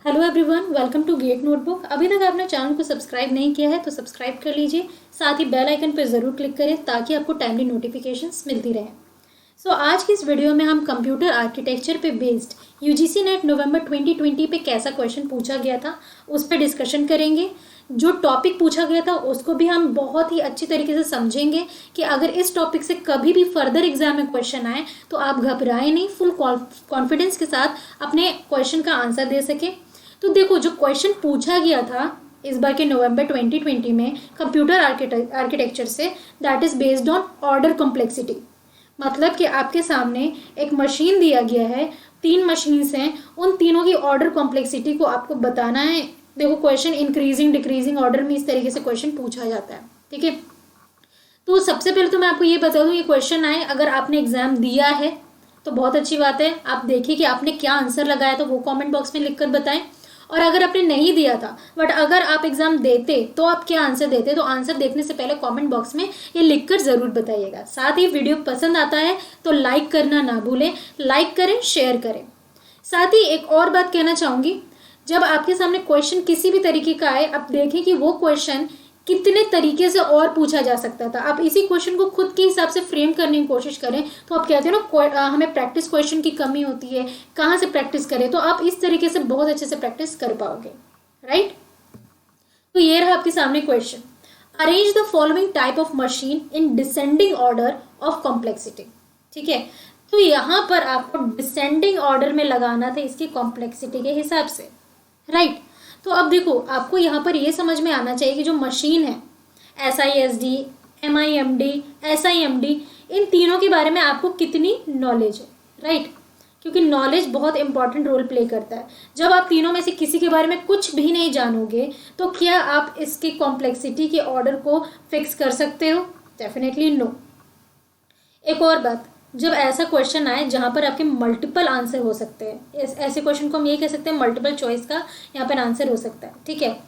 Hello everyone, welcome to GATE notebook. अभी तक आपने चैनल को सब्सक्राइब नहीं किया है तो सब्सक्राइब कर लीजिए, साथ ही बेल आइकन पर ज़रूर क्लिक करें ताकि आपको टाइमली नोटिफिकेशंस मिलती रहें। आज की इस वीडियो में हम कंप्यूटर आर्किटेक्चर पे बेस्ड यूजीसी नेट नवंबर 2020 पे कैसा क्वेश्चन पूछा गया था उस पर डिस्कशन करेंगे। जो टॉपिक पूछा गया था उसको भी हम बहुत ही अच्छी तरीके से समझेंगे कि अगर इस टॉपिक से कभी भी फर्दर एग्जाम में क्वेश्चन आए तो आप घबराएं नहीं, फुल कॉन्फिडेंस के साथ अपने क्वेश्चन का आंसर दे सकें। तो देखो, जो क्वेश्चन पूछा गया था इस बार के नवंबर 2020 में कंप्यूटर आर्किटेक्चर से, that is based on order complexity. मतलब कि आपके सामने एक मशीन दिया गया है, 3 मशीन्स हैं, उन तीनों की ऑर्डर कॉम्प्लेक्सिटी को आपको बताना है। देखो, क्वेश्चन इंक्रीजिंग डिक्रीजिंग ऑर्डर में इस तरीके से क्वेश्चन पूछा जाता है। ठीक है, तो सबसे पहले तो मैं आपको ये बता दूं, ये क्वेश्चन आए अगर आपने एग्जाम दिया है तो बहुत अच्छी बात है। आप देखिए कि आपने क्या आंसर लगाया तो वो कमेंट बॉक्स में लिखकर बताएं। और अगर आपने नहीं दिया था बट अगर आप एग्जाम देते तो आप क्या आंसर देते, तो आंसर देखने से पहले कमेंट बॉक्स में ये लिखकर ज़रूर बताइएगा। साथ ही वीडियो पसंद आता है तो लाइक करना ना भूलें, लाइक करें, शेयर करें। साथ ही एक और बात कहना चाहूँगी, जब आपके सामने क्वेश्चन किसी भी तरीके का आए, आप देखें कि वो क्वेश्चन कितने तरीके से और पूछा जा सकता था। आप इसी क्वेश्चन को खुद के हिसाब से फ्रेम करने की कोशिश करें तो आप कहते हैं ना, हमें प्रैक्टिस क्वेश्चन की कमी होती है, कहाँ से प्रैक्टिस करें, तो आप इस तरीके से बहुत अच्छे से प्रैक्टिस कर पाओगे। राइट, तो ये रहा आपके सामने question. Arrange the following type of machine in descending order of complexity. ठीक है, तो यहाँ पर आपको डिसेंडिंग ऑर्डर में लगाना था इसकी कॉम्प्लेक्सिटी के हिसाब से। राइट, तो अब देखो, आपको यहाँ पर ये समझ में आना चाहिए कि जो मशीन है SISD, MIMD, SIMD, इन तीनों के बारे में आपको कितनी नॉलेज है। राइट, क्योंकि नॉलेज बहुत इंपॉर्टेंट रोल प्ले करता है। जब आप तीनों में से किसी के बारे में कुछ भी नहीं जानोगे तो क्या आप इसकी कॉम्प्लेक्सिटी के ऑर्डर को फिक्स कर सकते हो? Definitely no. एक और बात, जब ऐसा क्वेश्चन आए जहाँ पर आपके मल्टीपल आंसर हो सकते हैं, ऐसे क्वेश्चन को हम ये कह सकते हैं मल्टीपल चॉइस का यहाँ पर आंसर हो सकता है। ठीक है,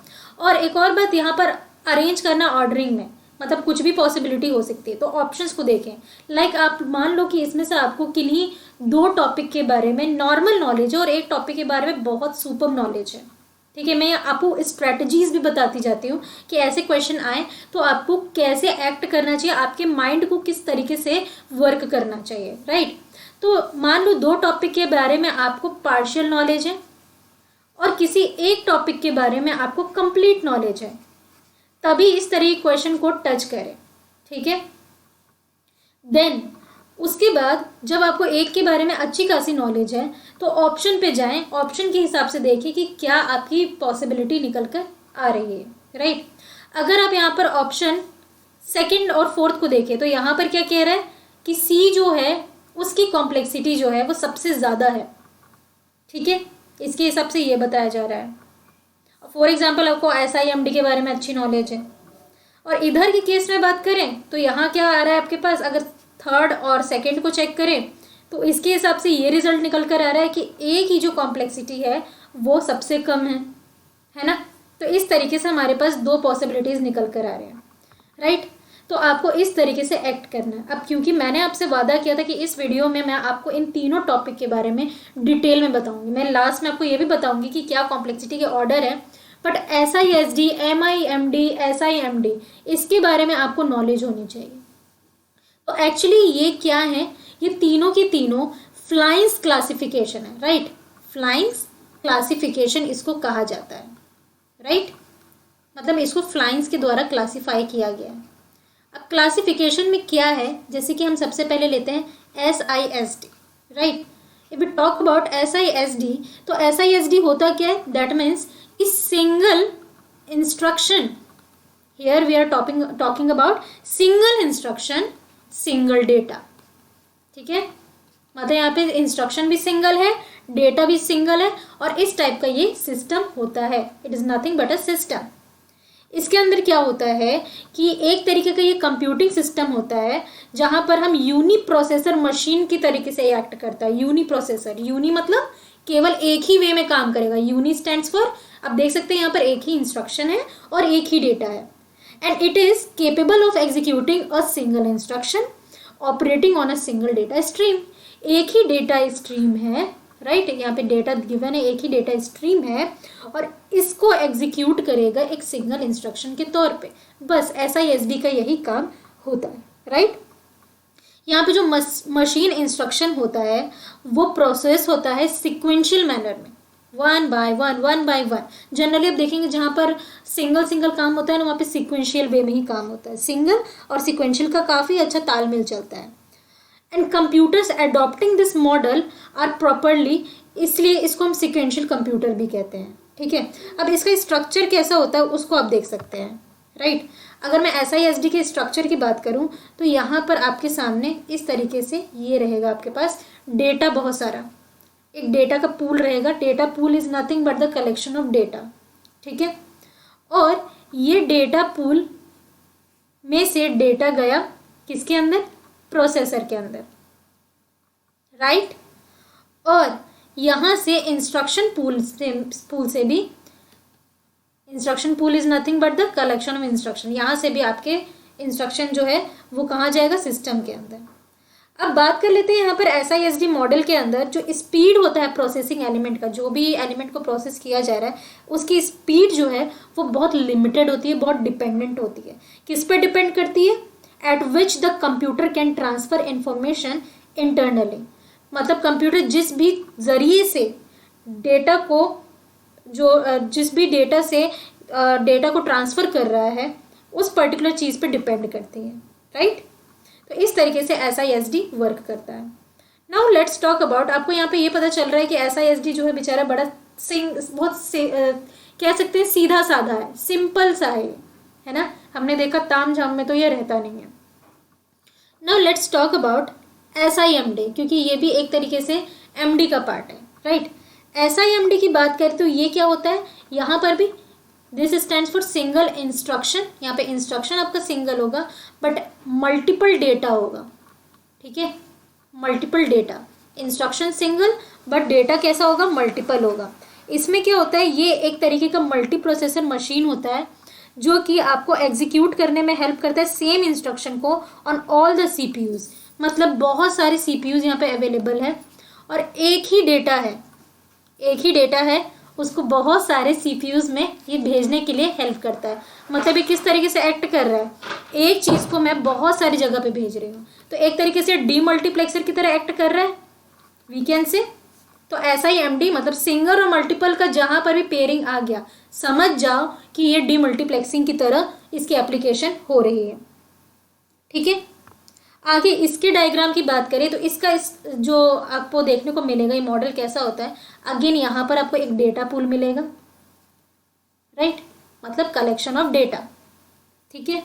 और एक और बात, यहाँ पर अरेंज करना ऑर्डरिंग में, मतलब कुछ भी पॉसिबिलिटी हो सकती है, तो ऑप्शंस को देखें। लाइक आप मान लो कि इसमें से आपको किन्हीं 2 टॉपिक के बारे में नॉर्मल नॉलेज है और एक टॉपिक के बारे में बहुत सुपर नॉलेज है। ठीक है, मैं आपको स्ट्रैटेजीज भी बताती जाती हूँ कि ऐसे क्वेश्चन आए तो आपको कैसे एक्ट करना चाहिए, आपके माइंड को किस तरीके से वर्क करना चाहिए। राइट, तो मान लो 2 टॉपिक के बारे में आपको पार्शियल नॉलेज है और किसी एक टॉपिक के बारे में आपको कंप्लीट नॉलेज है, तभी इस तरह के क्वेश्चन को टच करें। ठीक है, देन उसके बाद जब आपको एक के बारे में अच्छी खासी नॉलेज है तो ऑप्शन पे जाएं, ऑप्शन के हिसाब से देखिए कि क्या आपकी पॉसिबिलिटी निकल कर आ रही है। राइट, अगर आप यहाँ पर ऑप्शन 2nd और 4th को देखें तो यहाँ पर क्या कह रहा है कि C जो है उसकी कॉम्प्लेक्सिटी जो है वो सबसे ज़्यादा है। ठीक है, इसके हिसाब से ये बताया जा रहा है। फॉर एग्जाम्पल, आपको SIMD के बारे में अच्छी नॉलेज है और इधर के केस में बात करें तो यहाँ क्या आ रहा है आपके पास, अगर 3rd और 2nd को चेक करें तो इसके हिसाब से ये रिजल्ट निकल कर आ रहा है कि A की जो कॉम्प्लेक्सिटी है वो सबसे कम है ना। तो इस तरीके से हमारे पास 2 पॉसिबिलिटीज़ निकल कर आ रहे हैं। राइट, तो आपको इस तरीके से एक्ट करना है। अब क्योंकि मैंने आपसे वादा किया था कि इस वीडियो में मैं आपको इन तीनों टॉपिक के बारे में डिटेल में बताऊंगी, मैं लास्ट में आपको ये भी बताऊंगी कि क्या कॉम्प्लेक्सिटी के ऑर्डर है, बट SISD, MIMD, SIMD इसके बारे में आपको नॉलेज होनी चाहिए। तो एक्चुअली ये क्या है, ये तीनों की तीनों फ्लाइंस क्लासिफिकेशन है। राइट, फ्लाइंस क्लासिफिकेशन इसको कहा जाता है। राइट, मतलब इसको फ्लाइंस के द्वारा क्लासिफाई किया गया है। अब क्लासिफिकेशन में क्या है, जैसे कि हम सबसे पहले लेते हैं SISD। Right, if we talk about SISD तो SISD होता क्या है, that means single instruction. Here we are talking about single instruction single data. ठीक है, मतलब यहाँ पे इंस्ट्रक्शन भी सिंगल है, डेटा भी सिंगल है और इस टाइप का ये सिस्टम होता है। It is nothing but a system. इसके अंदर क्या होता है कि एक तरीके का ये कंप्यूटिंग सिस्टम होता है जहाँ पर हम यूनी प्रोसेसर मशीन की तरीके से एक्ट करता है। यूनी प्रोसेसर, यूनी मतलब केवल एक ही वे में काम करेगा। यूनी स्टैंड्स फॉर, आप देख सकते हैं यहाँ पर एक ही इंस्ट्रक्शन है और एक ही डेटा है। And it is capable of executing a single instruction operating on a single data stream. एक ही डेटा स्ट्रीम है। राइट। यहाँ पे डेटा गिवन है, एक ही डेटा स्ट्रीम है और इसको एग्जीक्यूट करेगा एक सिग्नल इंस्ट्रक्शन के तौर पे। बस SISD का यही काम होता है, राइट। यहाँ पे जो मशीन इंस्ट्रक्शन होता है वो प्रोसेस होता है सिक्वेंशियल मैनर में, वन बाय वन। जनरली आप देखेंगे जहाँ पर सिंगल काम होता है ना, वहाँ पे सिक्वेंशियल वे में ही काम होता है। सिंगल और सिक्वेंशियल का काफ़ी अच्छा तालमेल चलता है। And computers adopting this model are properly, इसलिए इसको हम सिक्वेंशियल कंप्यूटर भी कहते हैं, ठीक है। अब इसका स्ट्रक्चर कैसा होता है उसको आप देख सकते हैं, राइट। अगर मैं SISD के स्ट्रक्चर की बात करूं तो यहाँ पर आपके सामने इस तरीके से ये रहेगा, आपके पास डेटा बहुत सारा, एक डेटा का पूल रहेगा। Data pool is nothing but the collection of data, ठीक है। और ये डेटा पूल में से डेटा गया किसके अंदर, प्रोसेसर के अंदर, राइट। और यहाँ से इंस्ट्रक्शन पूल से भी, instruction pool is nothing but the collection of instruction, यहाँ से भी आपके इंस्ट्रक्शन जो है वो कहाँ जाएगा, सिस्टम के अंदर। अब बात कर लेते हैं यहाँ पर SISD मॉडल के अंदर जो स्पीड होता है प्रोसेसिंग एलिमेंट का, जो भी एलिमेंट को प्रोसेस किया जा रहा है उसकी स्पीड जो है वो बहुत लिमिटेड होती है, बहुत डिपेंडेंट होती है। किस पे डिपेंड करती है, eight which the computer can transfer information internally. मतलब कंप्यूटर जिस भी जरिए से डेटा को, जिस भी डेटा से डेटा को ट्रांसफ़र कर रहा है उस पर्टिकुलर चीज़ पे डिपेंड करती है, राइट। तो इस तरीके से SISD वर्क करता है। नाउ लेट्स टॉक अबाउट, आपको यहाँ पे ये पता चल रहा है कि SISD जो है बेचारा बड़ा कह सकते हैं सीधा साधा है, सिंपल सा है ना। हमने देखा ताम झाम में तो ये रहता नहीं है। Now let's talk about SIMD, क्योंकि ये भी एक तरीके से MD का पार्ट है, राइट। SIMD की बात करें तो ये क्या होता है, यहाँ पर भी this stands for single instruction. यहाँ पे इंस्ट्रक्शन आपका सिंगल होगा बट मल्टीपल डेटा होगा, ठीक है। Multiple data, instruction single but data कैसा होगा, मल्टीपल होगा। इसमें क्या होता है, ये एक तरीके का मल्टी प्रोसेसर मशीन होता है जो कि आपको एग्जीक्यूट करने में हेल्प करता है सेम इंस्ट्रक्शन को ऑन ऑल द CPUs। मतलब बहुत सारे CPUs यहाँ पे अवेलेबल है और एक ही डेटा है, उसको बहुत सारे CPUs में ये भेजने के लिए हेल्प करता है। मतलब ये किस तरीके से एक्ट कर रहा है, एक चीज़ को मैं बहुत सारी जगह पे भेज रही हूँ, तो एक तरीके से डीमल्टीप्लेक्सर की तरह एक्ट कर रहा है, वी कैन से। तो SIMD मतलब सिंगल और मल्टीपल का जहाँ पर भी पेयरिंग आ गया, समझ जाओ कि ये डीमल्टीप्लेक्सिंग की तरह इसकी एप्लीकेशन हो रही है, ठीक है। आगे इसके डायग्राम की बात करें तो इसका जो आपको देखने को मिलेगा ये मॉडल कैसा होता है। अगेन यहाँ पर आपको एक डेटा पूल मिलेगा, राइट, मतलब कलेक्शन ऑफ डेटा, ठीक है।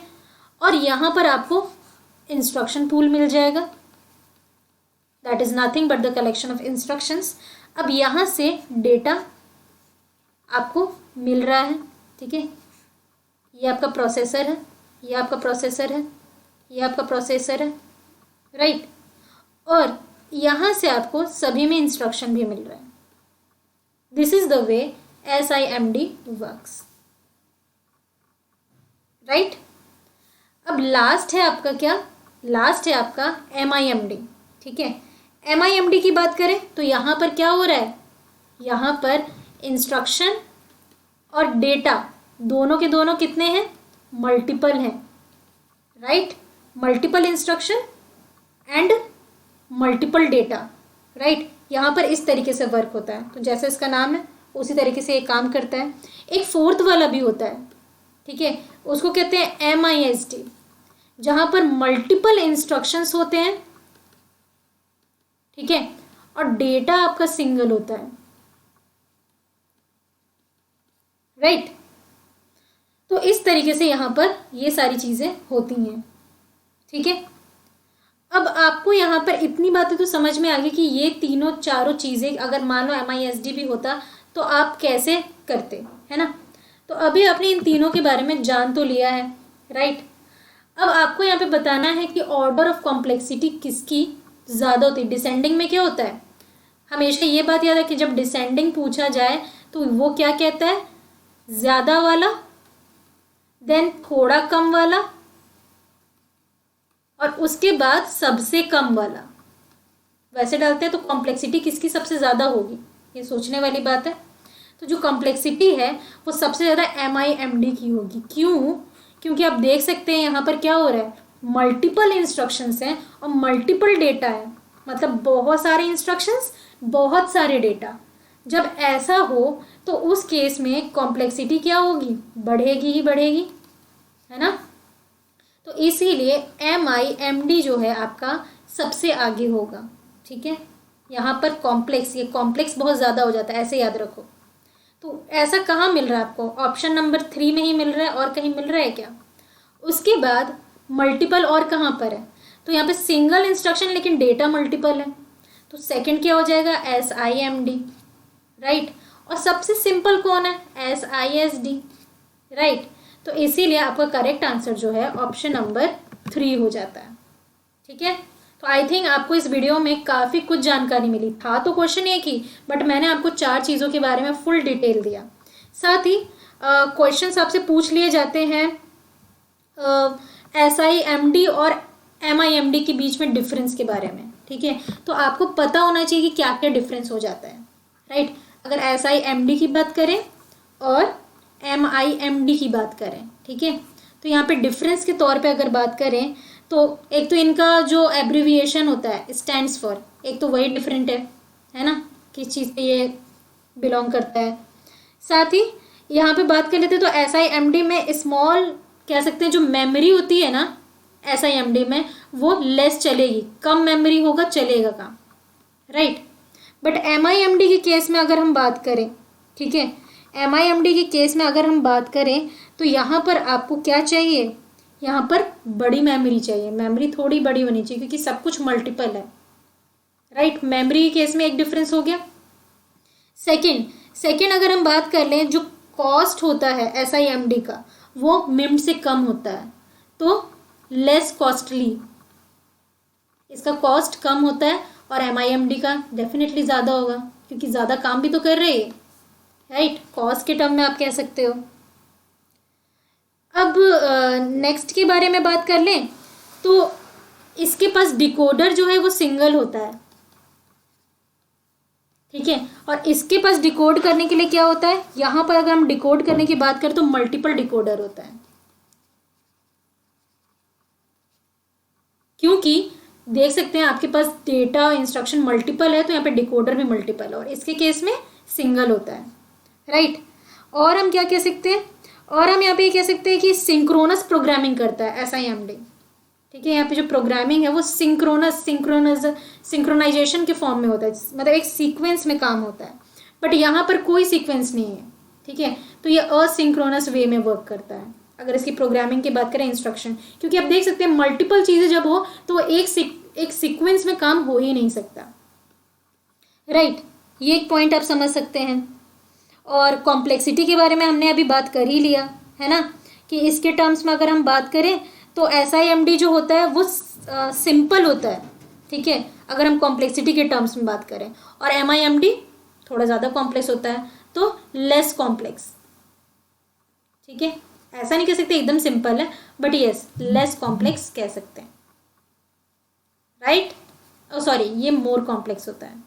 और यहाँ पर आपको इंस्ट्रक्शन पूल मिल जाएगा, that is nothing but the collection of instructions. अब यहाँ से डेटा आपको मिल रहा है, ठीक है। ये आपका प्रोसेसर है, ये आपका प्रोसेसर है, ये आपका प्रोसेसर है, राइट। और यहाँ से आपको सभी में इंस्ट्रक्शन भी मिल रहा है। This is the way SIMD works, right. अब लास्ट है आपका क्या, लास्ट है आपका MIMD, ठीक है। MIMD की बात करें तो यहाँ पर क्या हो रहा है, यहाँ पर इंस्ट्रक्शन और डेटा दोनों के दोनों कितने हैं, मल्टीपल हैं, right. Multiple instruction and multiple data, right. यहाँ पर इस तरीके से वर्क होता है, तो जैसे इसका नाम है उसी तरीके से ये काम करता है। एक फोर्थ वाला भी होता है, ठीक है, उसको कहते हैं MISD, जहाँ पर मल्टीपल इंस्ट्रक्शंस होते हैं, ठीक है, और डेटा आपका सिंगल होता है, राइट। तो इस तरीके से यहाँ पर ये सारी चीज़ें होती हैं, ठीक है। अब आपको यहाँ पर इतनी बातें तो समझ में आ गई कि ये तीनों चारों चीज़ें अगर मान लो MISD भी होता तो आप कैसे करते, है ना। तो अभी आपने इन तीनों के बारे में जान तो लिया है, राइट। अब आपको यहाँ पे बताना है कि ऑर्डर ऑफ कॉम्प्लेक्सिटी किसकी ज़्यादा होती है। डिसेंडिंग में क्या होता है, हमेशा ये बात याद है कि जब डिसेंडिंग पूछा जाए तो वो क्या कहता है, ज़्यादा वाला, देन थोड़ा कम वाला, और उसके बाद सबसे कम वाला, वैसे डालते हैं तो कॉम्प्लेक्सिटी किसकी सबसे ज़्यादा होगी, ये सोचने वाली बात है। तो जो कॉम्प्लेक्सिटी है वो सबसे ज़्यादा MIMD की होगी। क्यों? क्योंकि आप देख सकते हैं यहाँ पर क्या हो रहा है, मल्टीपल इंस्ट्रक्शंस हैं और मल्टीपल डेटा है, मतलब बहुत सारे इंस्ट्रक्शंस, बहुत सारे डेटा। जब ऐसा हो तो उस केस में कॉम्प्लेक्सिटी क्या होगी, बढ़ेगी ही बढ़ेगी, है ना। तो इसीलिए MIMD जो है आपका सबसे आगे होगा, ठीक है। यहाँ पर कॉम्प्लेक्स, ये कॉम्प्लेक्स बहुत ज़्यादा हो जाता है, ऐसे याद रखो। तो ऐसा कहाँ मिल रहा है आपको, ऑप्शन नंबर 3 में ही मिल रहा है, और कहीं मिल रहा है क्या? उसके बाद मल्टीपल और कहाँ पर है, तो यहाँ पे सिंगल इंस्ट्रक्शन लेकिन डेटा मल्टीपल है, तो सेकंड क्या हो जाएगा, SIMD, राइट। और सबसे सिंपल कौन है, SISD, राइट। तो इसीलिए आपका करेक्ट आंसर जो है ऑप्शन नंबर 3 हो जाता है, ठीक है। तो आई थिंक आपको इस वीडियो में काफ़ी कुछ जानकारी मिली। था तो क्वेश्चन एक ही, बट मैंने आपको 4 चीज़ों के बारे में फुल डिटेल दिया। साथ ही क्वेश्चंस आपसे पूछ लिए जाते हैं SIMD और MIMD के बीच में डिफरेंस के बारे में, ठीक है। तो आपको पता होना चाहिए कि क्या क्या डिफरेंस हो जाता है, राइट। अगर SIMD की बात करें और MIMD की बात करें, ठीक है। तो यहाँ पे डिफरेंस के तौर पे अगर बात करें तो एक तो इनका जो एब्रीविएशन होता है, स्टैंड्स फॉर, एक तो वही डिफरेंट है ना, किस चीज़ पे ये बिलोंग करता है। साथ ही यहाँ पे बात कर लेते हैं तो SIMD में स्मॉल कह सकते हैं, जो मेमोरी होती है ना SIMD में, वो लेस चलेगी, कम मेमोरी होगा, चलेगा काम, राइट। बट MIMD के केस में अगर हम बात करें, ठीक है, MIMD के केस में अगर हम बात करें तो यहाँ पर आपको क्या चाहिए, यहाँ पर बड़ी मेमोरी चाहिए, मेमोरी थोड़ी बड़ी होनी चाहिए क्योंकि सब कुछ मल्टीपल है, राइट। मेमोरी के केस में एक डिफरेंस हो गया। सेकंड अगर हम बात कर लें, जो कॉस्ट होता है SIMD का वो MIMD से कम होता है, तो लेस कॉस्टली, इसका कॉस्ट कम होता है, और MIMD का डेफिनेटली ज़्यादा होगा क्योंकि ज़्यादा काम भी तो कर रही है, राइट। कॉस्ट के टर्म में आप कह सकते हो। अब नेक्स्ट के बारे में बात कर लें तो इसके पास डिकोडर जो है वो सिंगल होता है, ठीक है। और इसके पास डिकोड करने के लिए क्या होता है, यहाँ पर अगर हम डिकोड करने की बात करें तो मल्टीपल डिकोडर होता है, क्योंकि देख सकते हैं आपके पास डेटा इंस्ट्रक्शन मल्टीपल है, तो यहाँ पे डिकोडर भी मल्टीपल है, और इसके केस में सिंगल होता है, राइट। और हम क्या कह सकते हैं, और हम यहाँ पे कह सकते हैं कि सिंक्रोनस प्रोग्रामिंग करता है SIMD, ठीक है। यहाँ पे जो प्रोग्रामिंग है वो सिंक्रोनाइजेशन के फॉर्म में होता है, मतलब एक सीक्वेंस में काम होता है, बट यहाँ पर कोई सीक्वेंस नहीं है, ठीक है। तो ये असिंक्रोनस वे में वर्क करता है अगर इसकी प्रोग्रामिंग की बात करें, इंस्ट्रक्शन, क्योंकि आप देख सकते हैं मल्टीपल चीज़ें जब हो तो वो एक सीक्वेंस में काम हो ही नहीं सकता, राइट। ये एक पॉइंट आप समझ सकते हैं। और कॉम्प्लेक्सिटी के बारे में हमने अभी बात कर ही लिया है ना, कि इसके टर्म्स में अगर हम बात करें तो SIMD जो होता है वो सिंपल होता है, ठीक है, अगर हम कॉम्प्लेक्सिटी के टर्म्स में बात करें, और MIMD थोड़ा ज़्यादा कॉम्प्लेक्स होता है, तो लेस कॉम्प्लेक्स, ठीक है। ऐसा नहीं कह सकते एकदम सिंपल है, बट यस लेस कॉम्प्लेक्स कह सकते हैं, राइट। सॉरी, ये मोर कॉम्प्लेक्स होता है,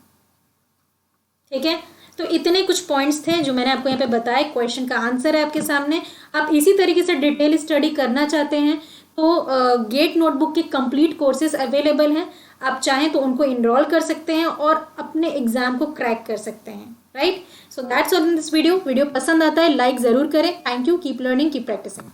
ठीक है। तो इतने कुछ पॉइंट्स थे जो मैंने आपको यहाँ पे बताए। क्वेश्चन का आंसर है आपके सामने। आप इसी तरीके से डिटेल स्टडी करना चाहते हैं तो गेट नोटबुक के कंप्लीट कोर्सेज अवेलेबल हैं, आप चाहें तो उनको इनरोल कर सकते हैं और अपने एग्जाम को क्रैक कर सकते हैं, right. So that's all in this video. Video पसंद आता है लाइक ज़रूर करें। Thank you, keep learning, keep practising.